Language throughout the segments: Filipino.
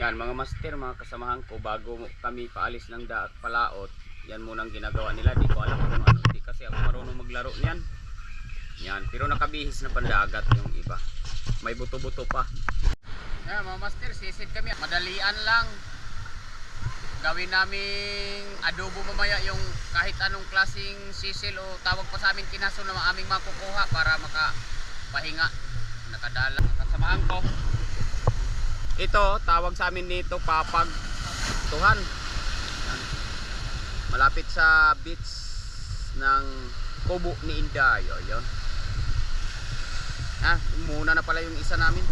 Yan mga master, mga kasamahan ko, bago kami paalis ng palaot, yan munang ginagawa nila. Di ko alam kung ano, di kasi ako marunong maglaro niyan. Yan, pero nakabihis na pandagat yung iba. May buto-buto pa. Yan mga master, sisid kami. Madalian lang. Gawin naming adobo mamaya, yung kahit anong klaseng sisil o tawag pa sa amin kinaso na aming makukuha para makapahinga. Nakadala. Kasamahan ko. Ito, tawag sa amin nito papag tuhan. Malapit sa beach ng Kubo ni Inday. O, yun. Muna na pala yung isa namin.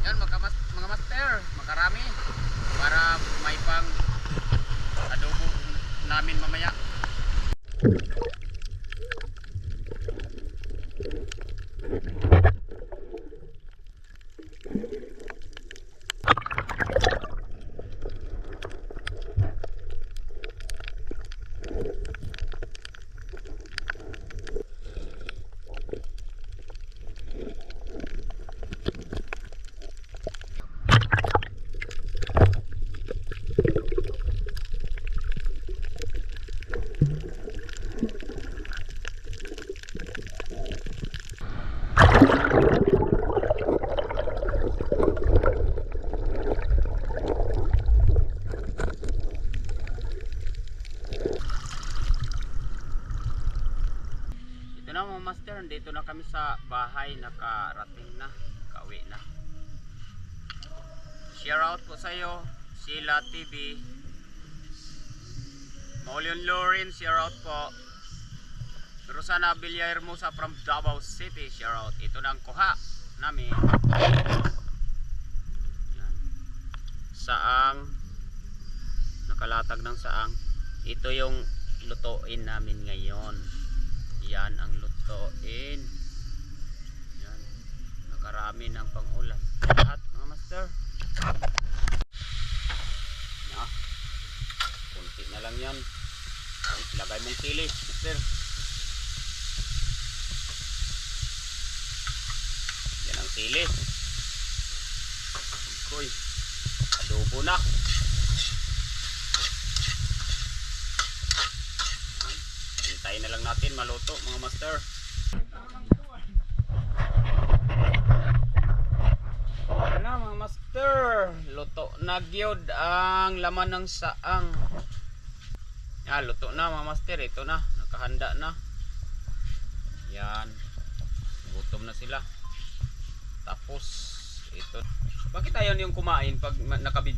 Yan, mga master, makarami para may pang adobo namin mamaya. Ito na mga master, dito na kami sa bahay, nakarating na, kauwi na. Share out po sa iyo, Sheila TV. Maulion Lorin, share out po. Rosana Villahermosa from Davao City, share out. Ito na ang kuha namin. Yan. Saang, nakalatag ng saang. Ito yung lutuin namin ngayon. Yan ang lutuin. Yan. Nakarami ng pangulam. Lahat mga master. Kunti na lang yan. Lagay mong sili, master. Yan ang sili. Uy, adobo na. Hintayin na lang natin maluto mga master. Ano mga master, luto na gyud ang laman ng saang. Luto na mga master, ito na, nakahanda na. Yan, gutom na sila. Tapos ito, bakit ayaw niyong kumain pag nakabidyo?